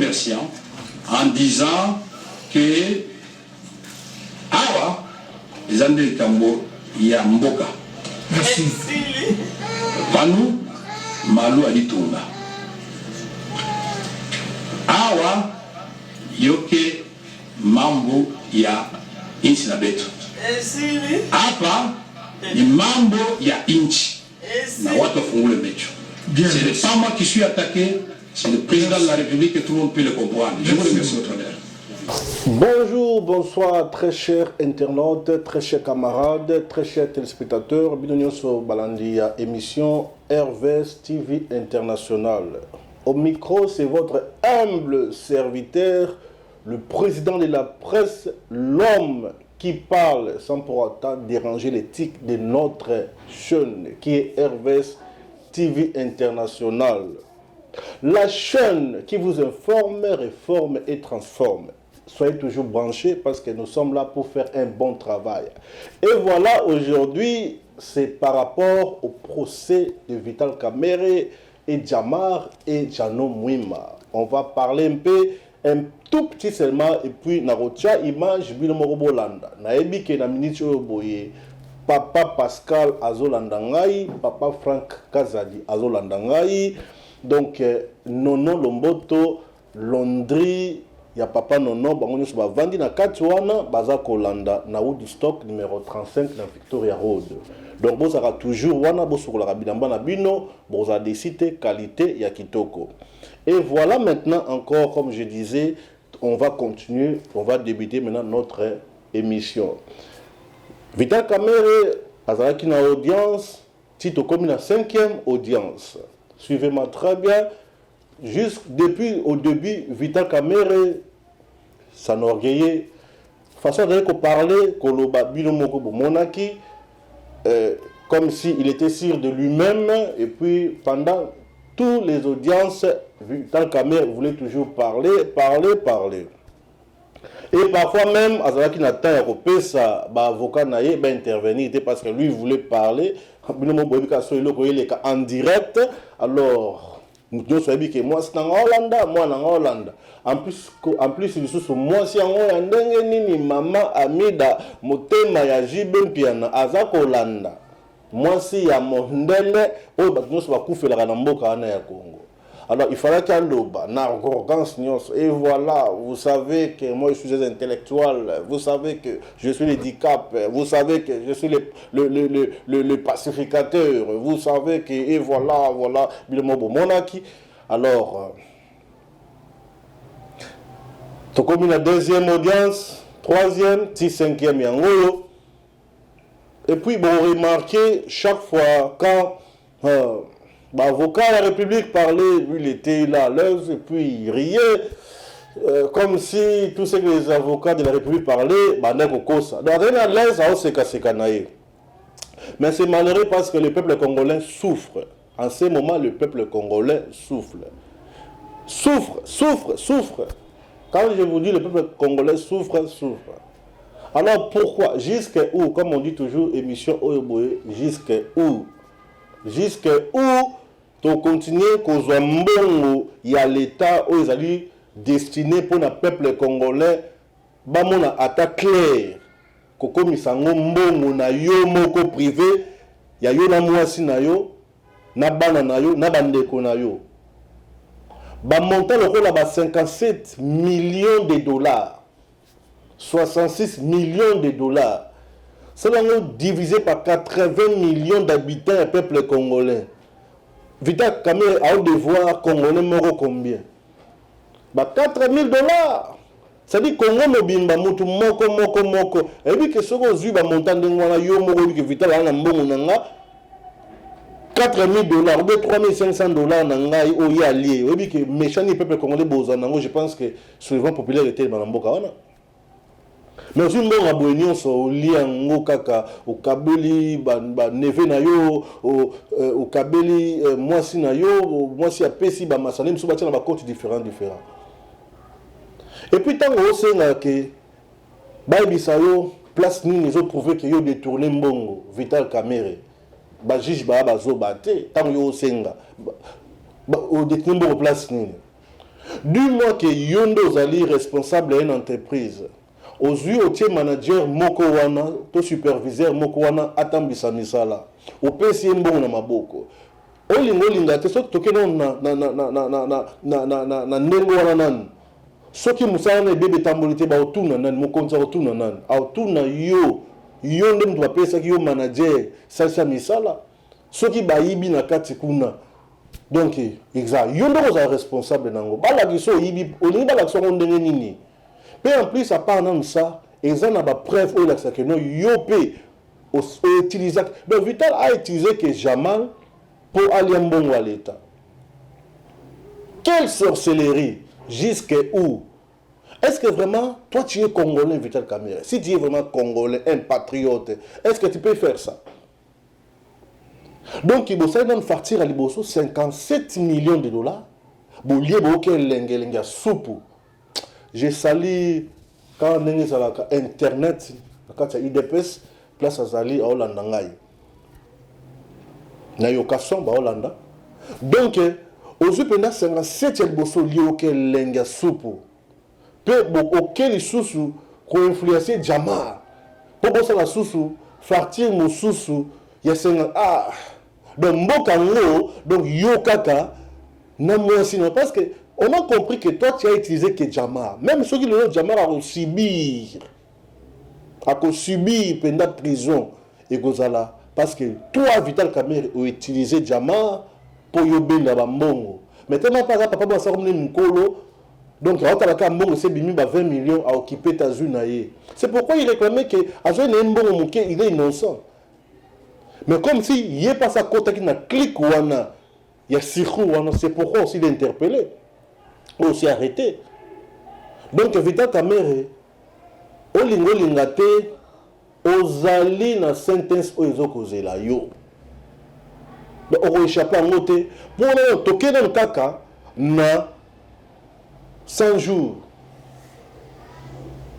remerciant en disant que Awa, les André Kambo, Yamboka. Merci. Panu, Malou Alitunga. Awa, Yoke, Mambo, Ya, Inchi na betu. Hapa, ni Mambo, Ya Inchi. Na watu wafungule mecho. Ce n'est pas moi qui suis attaqué, c'est le président de la République et tout le monde peut le comprendre. Je vous remercie au travers. Bonjour, bonsoir, très chers internautes, très chers camarades, très chers téléspectateurs. Bienvenue sur Balandia, émission RVS TV International. Au micro, c'est votre humble serviteur, le président de la presse, l'homme qui parle sans pour autant déranger l'éthique de notre chaîne, qui est RVS TV International. La chaîne qui vous informe, réforme et transforme. Soyez toujours branchés parce que nous sommes là pour faire un bon travail. Et voilà, aujourd'hui, c'est par rapport au procès de Vital Kamerhe et Djamar et Jano Mwima. On va parler un tout petit seulement, et puis narotia image Bilomorobo Landa. Naebi ke na minute oboye. Papa Pascal Azolandangai, Papa Frank Kazadi Azolandangai, donc Nono Lomboto, Londri, il y a Papa Nono, Bangonyo Suba Vandi na Katuana, Bazako Landa, na Woodstock numéro 35 dans Victoria Road. Donc vous aurez toujours wana bosokola rabidamba na bino, vous avez décidé qualité ya kitoko. Et voilà maintenant encore, comme je disais, on va continuer, on va débuter maintenant notre émission. Vital Kamerhe azalaki na audience, Tito comme la 5e audience. Suivez-moi très bien. Juste depuis au début, Vital Kamerhe s'enorgueillait. Façon de parler, Koloba Bilomoko Monaki, comme s'il était sûr de lui-même. Et puis pendant toutes les audiences, Vital Kamerhe voulait toujours parler. Et parfois même, Azalaki Natan Europésa, avocat naïe, intervenir, parce que lui voulait parler. En direct. Alors, nous savons que moi, c'est en Hollande. En plus, il est moi, si en Hollande, maman, Amida, Motema, Yajibem, Piana, Azak Hollande. Moi, si y a mon ndele, nous sommes couffés la Namboka, Congo. Alors, il fallait qu'il y ait l'arrogance, et voilà, vous savez que moi je suis intellectuel, vous savez que je suis l'handicap, vous savez que je suis le pacificateur, vous savez que, et voilà, Bilomobo Monaki. Alors, comme la deuxième audience, troisième, 5e Yangoyo. Et puis, bon, remarquez, chaque fois, quand l'avocat de la République parlait, lui il était là à l'aise, et puis il riait, comme si tout ce que les avocats de la République parlaient, n'est qu'au ça. Donc, à l'aise, mais c'est malheureux parce que le peuple congolais souffre. En ce moment, le peuple congolais souffre. Souffre. Quand je vous dis le peuple congolais souffre. Alors pourquoi? Jusqu'à où? Comme on dit toujours, émission Oyoboye, jusqu'à où tu continues qu'on soit mbongo, il y a l'État où ils allaient destiné pour le peuple congolais, bah mon attaque claire, koko misango mbongo na yo moko privé, ya yo na mwasi na yo, na bana na yo, na bandeko na yo. Bah montant le là 57 millions de dollars, 66 millions de dollars. C'est divisé par 80 millions d'habitants du peuple congolais. Vital Kamerhe a un devoir congolais moro combien? 4 000 dollars. C'est-à-dire que Congo mobimba mutu moko. Et puis que ce qu'on zui ba montant de ngwana yo moko que Vital a mbongo nanga 4 000 dollars ou 3 500 dollars nanga o ya lié. Et puis que méchant ni peuple congolais bozanango, je pense que souvent populaire était dans mboka wana. Mais aussi mbongo abonyo so liango kaka o kabeli ba neve na yo o kabeli mwasi na yo mwasi apesi ba masale mso batia na ba compte différents. Et puis tant que senga que ba bisayo place ni les autres trouver que yo détourner mbongo Vital Kamerhe ba juge ba zo baté tant yo senga ba o détourner mbongo place ni. Dis-moi que Yondo Zali responsable d'une entreprise. Aux yeux au manager moko wana, to superviseur moko wana atambisa misala. Au PC mbongo na maboko. Olinga te soki toke na ndengo wana nani. Soki musala na bebe tambolite ba otuna nani mokonza otuna nani. Otuna yo nde mtu apesa ki yo manager salsa misala. Soki bayibi na kati kuna. Donc exact, yo ndo ko responsable nango. Bala kiso yibi olinga bala kiso ndenge nini. Mais en plus, à part ça, ils ont des preuves où ils ont utilisé. Donc, Vital a utilisé que Jamal pour aller en bon à l'État. Quelle sorcellerie? Jusqu'à où? Est-ce que vraiment, toi tu es Congolais, Vital Kamerhe? Si tu es vraiment Congolais, un patriote, est-ce que tu peux faire ça? Donc, il faut partir à Liboso 57 millions de dollars. Pour lier lenga soupe. J'ai sali quand on est sur Internet, quand il y a IDPS, place à Zali à Hollande. Il y a Yokason à Hollande. Donc, aujourd'hui, 57 bosso lié auquel lenga soupe. Peu auquel sous qu'on influencer Jamar. Pour bosser la sous fartir mon sous il y a 50 ah donc Mbokango donc Yokaka n'a moins sinon parce que on a compris que toi, tu as utilisé que Jamar. Même ceux qui le nom Jamar a subir pendant la prison. Et Gozala. Parce que toi, Vital Kamerhe, a utilisé Jamar pour yobé la bambongo. Maintenant, par exemple, papa, ça remet une colo. Donc, quand tu as mbongo, c'est 20 millions à occuper ta zone. C'est pourquoi il réclamait que Azou Mbongo, il est innocent. Mais comme si il n'y a pas sa côte qui n'a clic ou il y a Sirou, c'est pourquoi aussi il est interpellé. Aussi arrêté. Donc Vital Kamerhe olinga te ozali na sentence oyo kozela yo. Donc on échappe à ngote pour na toke na kaka na 100 jours.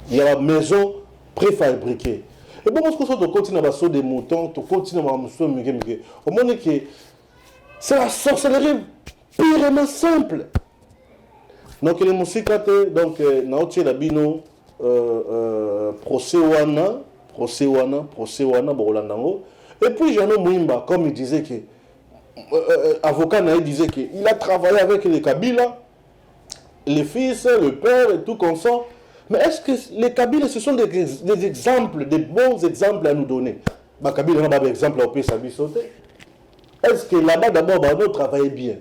Il y a la maison préfabriquée. Et bon, parce que tu continues à sauter des moutons, tu continues à me au moins que c'est la sorcellerie purement simple. Donc les musiques donc naotie la bino procès wana bolandango et puis Jean Mouimba comme il disait que avocat naï disait que il a travaillé avec les Kabila, les fils, le père et tout comme ça. Mais est-ce que les Kabila ce sont des exemples, des bons exemples à nous donner? Bah Kabila n'a pas d'exemple au pays sauter. Est-ce que là-bas d'abord bah, nous travaillons bien?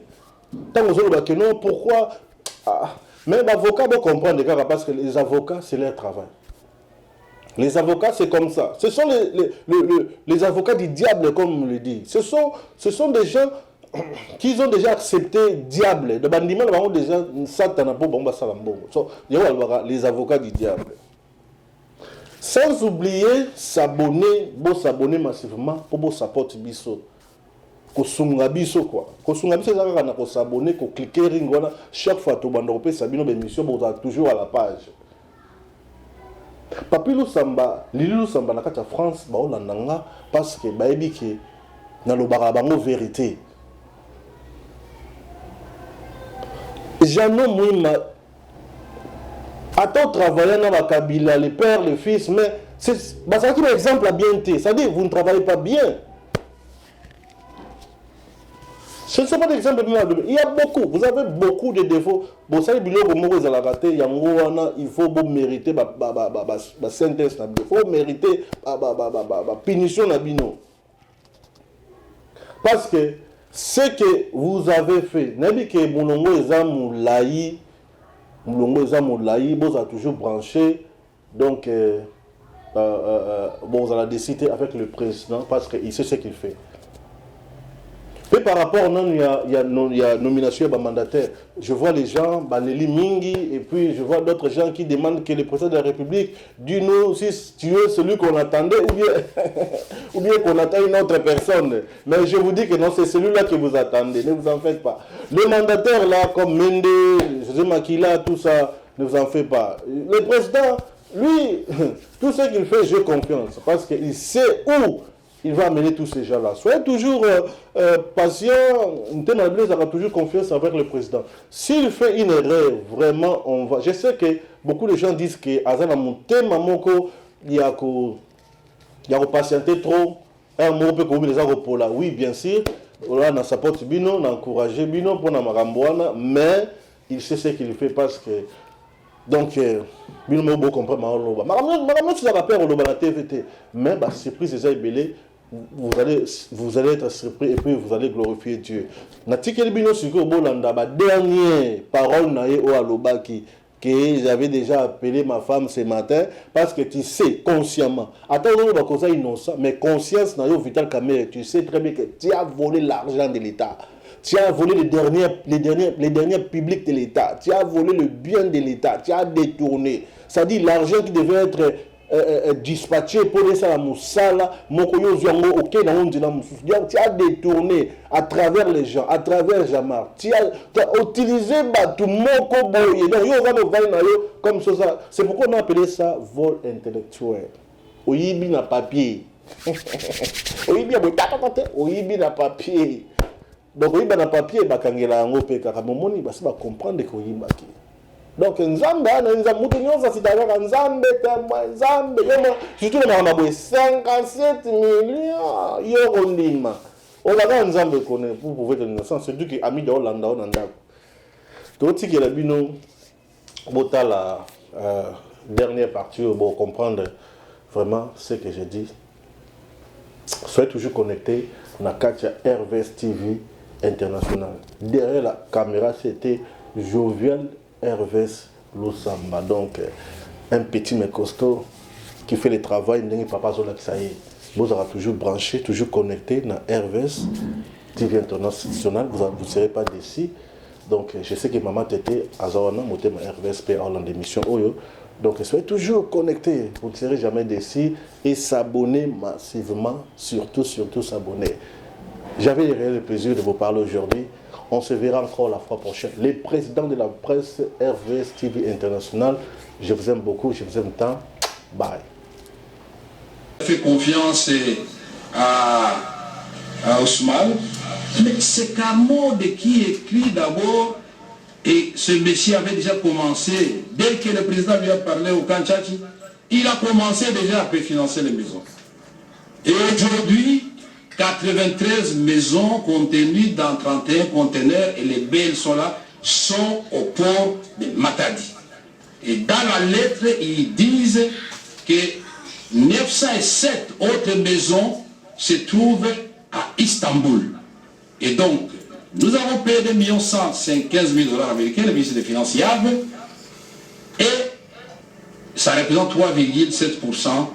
Tant que non, pourquoi? Ah, mais l'avocat doit comprendre parce que les avocats, c'est leur travail. Les avocats, c'est comme ça. Ce sont les avocats du diable, comme on le dit. Ce sont des gens qui ont déjà accepté diable. De bandiment, ils ont déjà Satan les avocats du diable. Sans oublier s'abonner massivement pour s'apporter biso. Kosunga biso quoi. Kosunga biso ezaka na ko s'abonner, ko cliquer ring wana chaque fois to bando pe sabino be émission boza toujours à la page. Papilo Samba, Lilou Samba na kati France ba olandanga parce que ba yebi ke na lobaka bango vérité. Jean Mouima attend travailler dans la Kabila, les pères, les fils, mais c'est un exemple à bien été. C'est-à-dire vous ne travaillez pas bien. Ce ne sont pas des exemples. Il y a beaucoup, vous avez beaucoup de défauts. Bon, ça, il faut mériter la sentence, il faut mériter la punition. Parce que ce que vous avez fait, n'est-ce que Moulongo Ezamoulaï, vous avez toujours branché, donc vous allez décider avec le président parce qu'il sait ce qu'il fait. Et par rapport, il y a nomination à mandataire. Je vois les gens, Baléli Mingi, et puis je vois d'autres gens qui demandent que le président de la République dise nous si tu es celui qu'on attendait ou bien qu'on attend une autre personne. Mais je vous dis que non, c'est celui-là que vous attendez, ne vous en faites pas. Le mandataire là, comme Mende, José Makila, tout ça, ne vous en faites pas. Le président, lui, tout ce qu'il fait, j'ai confiance, parce qu'il sait où il va amener tous ces gens-là. Soyez toujours patient, vous aura toujours confiance avec le président. S'il fait une erreur, vraiment, on va... Je sais que beaucoup de gens disent que Azana Moutema Moko, il y a patienter trop, un mot peut courir les là. Oui, bien sûr, on a support Bino, on a encouragé Bino pour la Maramboana, mais il sait ce qu'il fait parce que. Donc, Bino m'a beaucoup compris, Maramboana, tu as peur au la TVT, mais bah, surprise, c'est belé. Vous allez être surpris et puis vous allez glorifier Dieu. Natikeli Bino Suko Bolanda, dernière parole naïe au Alobaki. Que j'avais déjà appelé ma femme ce matin parce que tu sais consciemment, attends, on va causer innocent, mais conscience dans le vital caméra, tu sais très bien que tu as volé l'argent de l'État, tu as volé les derniers publics de l'État, tu as volé le bien de l'État, tu as détourné, c'est-à-dire l'argent qui devait être dispatché pour laisser la moussala, tu as détourné à travers les gens, à travers Jamar. Tu as utilisé tout moko boye. Comme ça. C'est pourquoi on a appelé ça vol intellectuel. Oyibi na papier. Oyibi na papier. Donc oyibi na papier, bakangela yango pe kaka momoni basi ba comprendre que oyibaki. Donc, Nzambe, surtout les 57 millions, Yorondima. On a Nzambe connaît, vous pouvez être innocent, c'est du qui a mis de Hollanda, donc, si vous avez la dernière partie, pour comprendre vraiment ce que j'ai dit, soyez toujours connectés à Katia RVS TV International. Derrière la caméra, c'était Jovial Hervès Lusamba, donc un petit mais costaud qui fait le travail. Papa Zola Kisaye, vous aurez toujours branché, toujours connecté dans Hervès TV International, vous ne serez pas déçus. Donc je sais que maman Tété, Azawana, monté ma Hervès P en l'émission Oyo. Donc soyez toujours connectés, vous ne serez jamais déçus et s'abonner massivement, surtout s'abonner. J'avais le plaisir de vous parler aujourd'hui. On se verra encore la fois prochaine. Les présidents de la presse RVS TV International, je vous aime beaucoup, je vous aime tant. Bye. Je fais confiance à Ousmane, mais c'est Kamode qui écrit d'abord, et ce monsieur avait déjà commencé, dès que le président lui a parlé au Kanchaki, il a commencé déjà à financer les maisons. Et aujourd'hui, 93 maisons contenues dans 31 conteneurs et les belles sont là, sont au port de Matadi. Et dans la lettre, ils disent que 907 autres maisons se trouvent à Istanbul. Et donc, nous avons payé 2 115 000 $ américains, le ministre des Finances Yav, et ça représente 3,7%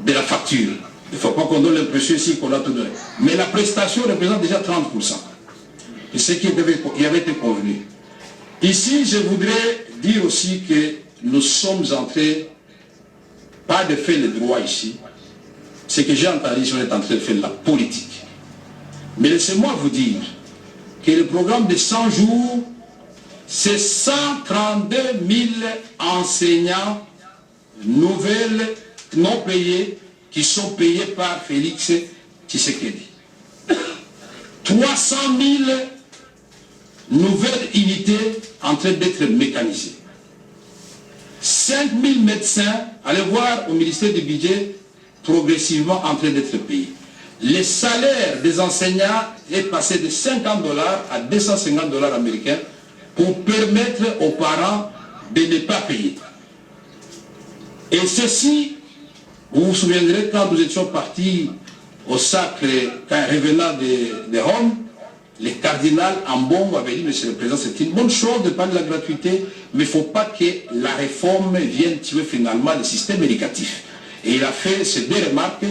de la facture. Il ne faut pas qu'on donne l'impression ici qu'on a tout donné. Mais la prestation représente déjà 30%. Et ce qui avait été convenu. Ici, je voudrais dire aussi que nous sommes entrés, pas de faire le droit ici, ce que j'ai entendu, on est en train de faire la politique. Mais laissez-moi vous dire que le programme de 100 jours, c'est 132 000 enseignants nouvelles, non payés, qui sont payés par Félix Tshisekedi. 300 000 nouvelles unités en train d'être mécanisées. 5 000 médecins, allez voir au ministère du Budget, progressivement en train d'être payés. Le salaire des enseignants est passé de 50 $ à 250 $ américains pour permettre aux parents de ne pas payer. Et ceci, vous vous souviendrez quand nous étions partis au sacre, quand revenant de Rome, le cardinal Ambongo avait dit, monsieur le président, c'est une bonne chose de parler de la gratuité, mais il ne faut pas que la réforme vienne tuer finalement le système éducatif. Et il a fait ces 2 remarques.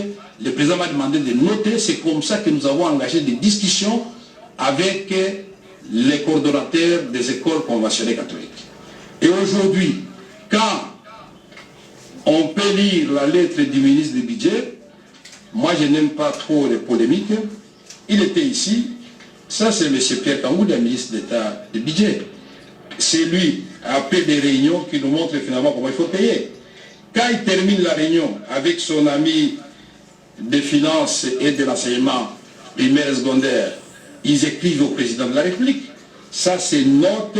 Le président m'a demandé de noter, c'est comme ça que nous avons engagé des discussions avec les coordonnateurs des écoles conventionnelles catholiques. Et aujourd'hui, quand on peut lire la lettre du ministre du Budget, moi je n'aime pas trop les polémiques, il était ici, ça c'est M. Pierre Kangoud, le ministre d'État du Budget. C'est lui, après des réunions, qui nous montre finalement comment il faut payer. Quand il termine la réunion avec son ami des Finances et de l'enseignement primaire et secondaire, ils écrivent au président de la République. Ça, c'est note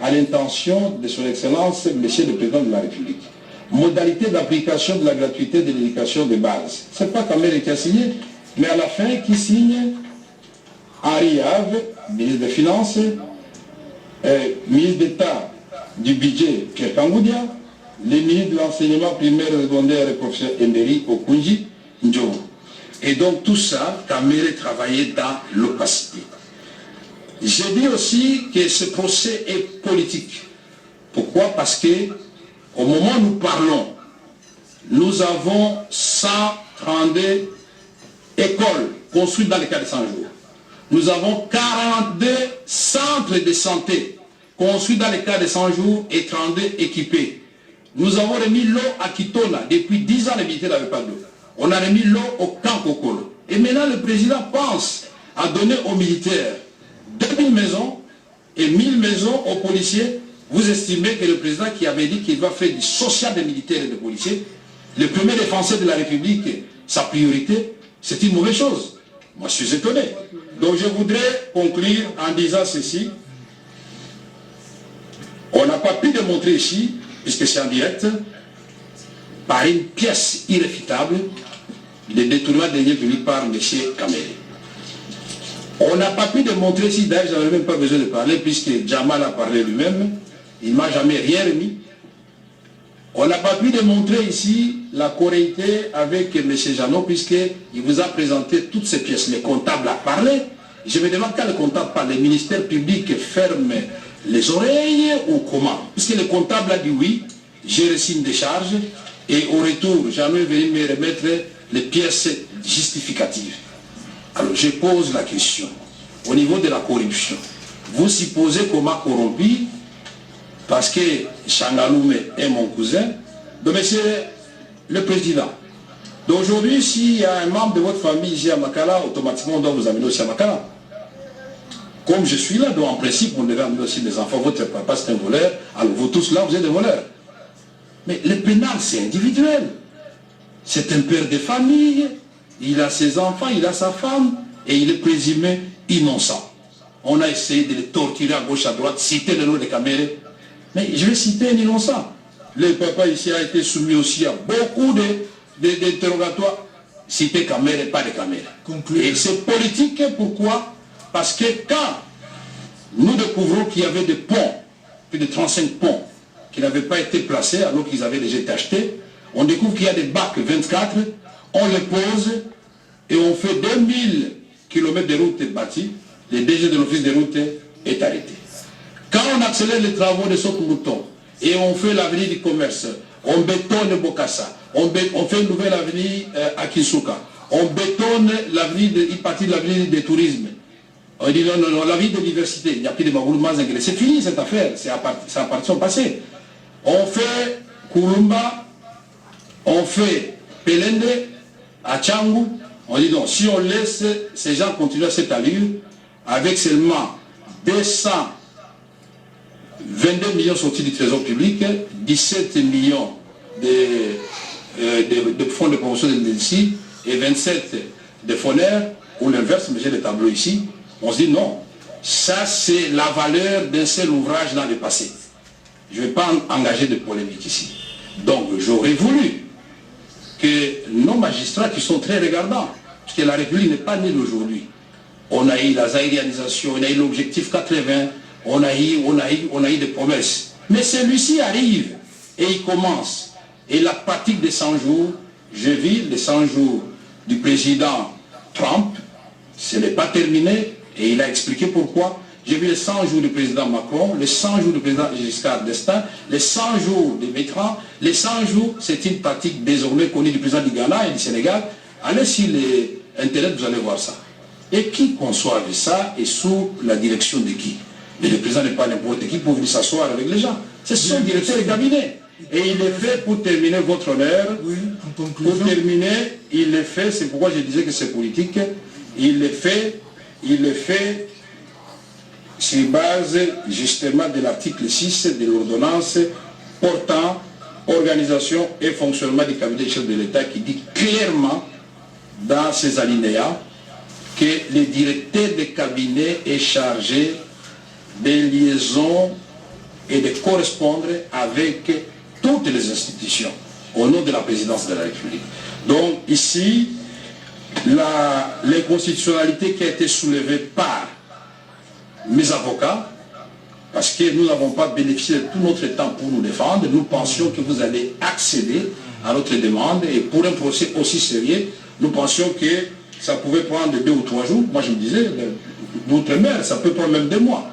à l'intention de son Excellence, Monsieur le Président de la République. Modalité d'application de la gratuité de l'éducation de base. Ce n'est pas Kamere qui a signé, mais à la fin, qui signe Henri Have, ministre des Finances, ministre d'État du Budget, Pierre Kangoudia, le ministre de l'Enseignement primaire et secondaire, le professeur Emery Okunji Ndjobo. Et donc tout ça, Kamere travaillait dans l'opacité. J'ai dit aussi que ce procès est politique. Pourquoi? Parce que au moment où nous parlons, nous avons 132 écoles construites dans les cas de 100 jours. Nous avons 42 centres de santé construits dans les cas de 100 jours et 32 équipés. Nous avons remis l'eau à Kitona. Depuis 10 ans, les militaires n'avaient pas d'eau. On a remis l'eau au camp Kokolo. Et maintenant, le président pense à donner aux militaires 2000 maisons et 1000 maisons aux policiers. Vous estimez que le président qui avait dit qu'il va faire du social des militaires et des policiers, le premier défenseur de la République, sa priorité, c'est une mauvaise chose. Moi, je suis étonné. Donc, je voudrais conclure en disant ceci. On n'a pas pu démontrer ici, puisque c'est en direct, par une pièce irréfutable, le détournement des deniers publics par M. Kamere. On n'a pas pu démontrer ici, d'ailleurs, je n'avais même pas besoin de parler, puisque Jamal a parlé lui-même, il ne m'a jamais rien remis. On n'a pas pu démontrer ici la correctité avec M. Jeannot, puisqu'il vous a présenté toutes ces pièces. Le comptable a parlé. Je me demande quand le comptable parle, les ministères publics ferment les oreilles ou comment? Puisque le comptable a dit oui, j'ai reçu une décharge, et au retour, Jeannot est venu me remettre les pièces justificatives. Alors je pose la question, au niveau de la corruption, vous supposez qu'on m'a corrompu parce que Changaloume est mon cousin, donc monsieur le président. Donc aujourd'hui, s'il y a un membre de votre famille ici à Makala, automatiquement on doit vous amener aussi à Makala. Comme je suis là, donc en principe, on devait amener aussi des enfants. Votre papa c'est un voleur, alors vous tous là, vous êtes des voleurs. Mais le pénal, c'est individuel. C'est un père de famille, il a ses enfants, il a sa femme, et il est présumé innocent. On a essayé de le torturer à gauche, à droite, citer le nom de Kamere. Mais je vais citer un innocent. Le papa ici a été soumis aussi à beaucoup d'interrogatoires. Citer Kamere, pas de Kamere. Et c'est politique, pourquoi? Parce que quand nous découvrons qu'il y avait des ponts, plus de 35 ponts, qui n'avaient pas été placés alors qu'ils avaient déjà été achetés, on découvre qu'il y a des bacs 24, on les pose et on fait 2000 km de route bâtie, le DG de l'office de route est arrêté. Quand on accélère les travaux de Sokou-Mouton et on fait l'avenue du commerce, on bétonne Bokassa, on fait une nouvelle avenue à Kisuka, on bétonne une partie de l'avenue du tourisme. On dit non, non, non, l'avenue de l'université, il n'y a plus de Magoulou Mazengele. C'est fini cette affaire, ça appartient au passé. On fait Koulumba, on fait Pelende, à Tchangou. On dit non, si on laisse ces gens continuer à cette allure, avec seulement 222 millions sortis du trésor public, 17 millions de fonds de promotion de l'INSI et 27 de fondaires, ou l'inverse, mais j'ai le tableau ici, on se dit non, ça c'est la valeur d'un seul ouvrage dans le passé. Je ne vais pas engager de polémique ici. Donc j'aurais voulu que nos magistrats qui sont très regardants, parce que la République n'est pas née d'aujourd'hui. On a eu la zaïrianisation, on a eu l'objectif 80, on a eu des promesses. Mais celui-ci arrive et il commence. Et la pratique des 100 jours, je vis les 100 jours du président Trump, ce n'est pas terminé et il a expliqué pourquoi. J'ai vu les 100 jours du président Macron, les 100 jours du président Giscard d'Estaing, les 100 jours de Mitterrand, les 100 jours, c'est une pratique désormais connue du président du Ghana et du Sénégal. Allez sur Internet, vous allez voir ça. Et qui conçoit ça et sous la direction de qui? Mais le président n'est pas n'importe qui pour venir s'asseoir avec les gens. C'est son directeur de cabinet. Et il est fait, pour terminer votre honneur, oui, pour terminer, il est fait, c'est pourquoi je disais que c'est politique, il est fait sur base justement de l'article 6 de l'ordonnance portant organisation et fonctionnement du cabinet chef de l'État qui dit clairement dans ces alinéas que le directeur de cabinet est chargé des liaisons et de correspondre avec toutes les institutions au nom de la présidence de la République. Donc ici, l'inconstitutionnalité qui a été soulevée par mes avocats, parce que nous n'avons pas bénéficié de tout notre temps pour nous défendre, nous pensions que vous allez accéder à notre demande, et pour un procès aussi sérieux, nous pensions que ça pouvait prendre 2 ou 3 jours. Moi je me disais, d'outre-mer, ça peut prendre même 2 mois.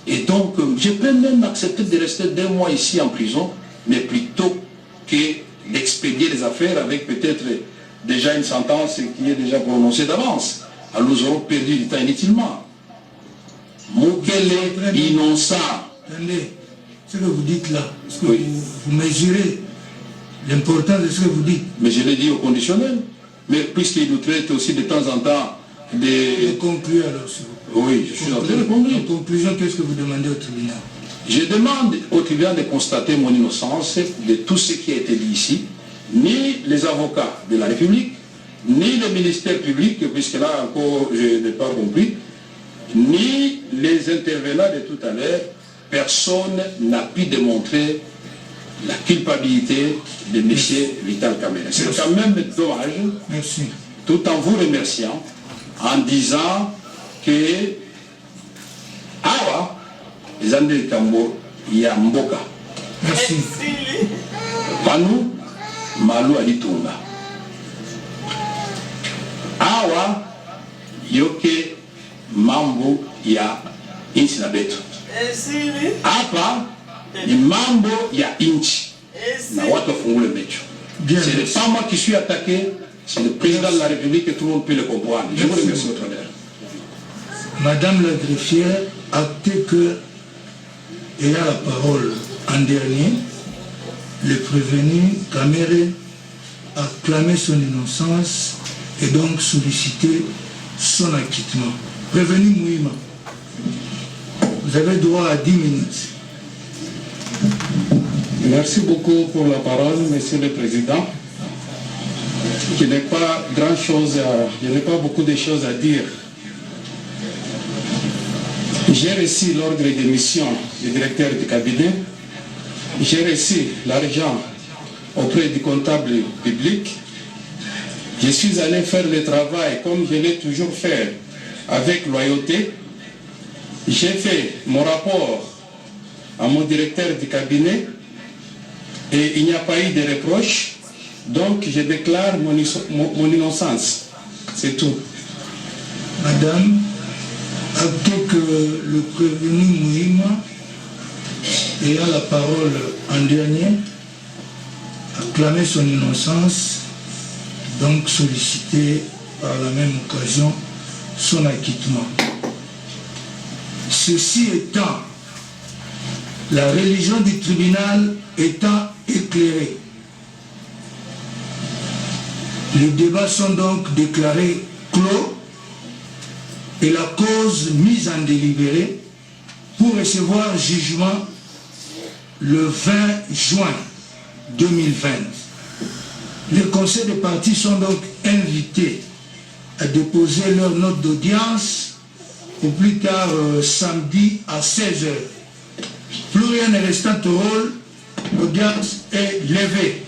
Et donc, je peux même accepter de rester 2 mois ici en prison, mais plutôt que d'expédier les affaires avec peut-être déjà une sentence qui est déjà prononcée d'avance. Alors nous aurons perdu du temps inutilement. Mukele innocent. Attendez, ce que vous dites là, est-ce que vous mesurez l'importance de ce que vous dites? Mais je l'ai dit au conditionnel. Mais puisqu'il nous traite aussi de temps en temps de conclure alors, s'il vous plaît. Oui, je suis en train de conclure. En conclusion, qu'est-ce que vous demandez au tribunal? Je demande au tribunal de constater mon innocence de tout ce qui a été dit ici. Ni les avocats de la République, ni le ministère public, puisque là encore je n'ai pas compris, ni les intervenants de tout à l'heure, personne n'a pu démontrer la culpabilité de M. Vital Kamerhe. C'est quand même dommage. Merci. Tout en vous remerciant, en disant que awa Zandel Kambo Yamboka. Merci. Panu Malu Alitunga. Awa yoke mambo ya inchi na betu. Hapa ni mambo ya inchi na watu wafungule mecho. Ce n'est pas moi qui suis attaqué, c'est le président de la République et tout le monde peut le comprendre. Je vous remercie votre honneur. Madame la greffière, actez que ayant la parole en dernier, le prévenu Kamerhe a clamé son innocence et donc sollicité son acquittement. Prévenu Mouima, vous avez droit à 10 minutes. Merci beaucoup pour la parole, Monsieur le Président. Je n'ai pas beaucoup de choses à dire. J'ai reçu l'ordre de mission du directeur du cabinet. J'ai reçu l'argent auprès du comptable public. Je suis allé faire le travail comme je l'ai toujours fait, avec loyauté. J'ai fait mon rapport à mon directeur du cabinet et il n'y a pas eu de reproche. Donc je déclare mon innocence. C'est tout. Madame, actez que le prévenu Mouima, ayant la parole en dernier, a clamé son innocence, donc sollicité par la même occasion son acquittement. Ceci étant, la religion du tribunal étant éclairée, les débats sont donc déclarés clos et la cause mise en délibéré pour recevoir jugement le 20 juin 2020. Les conseils de parties sont donc invités à déposer leur note d'audience au plus tard samedi à 16h. Plus rien n'est restant au rôle, l'audience est levée.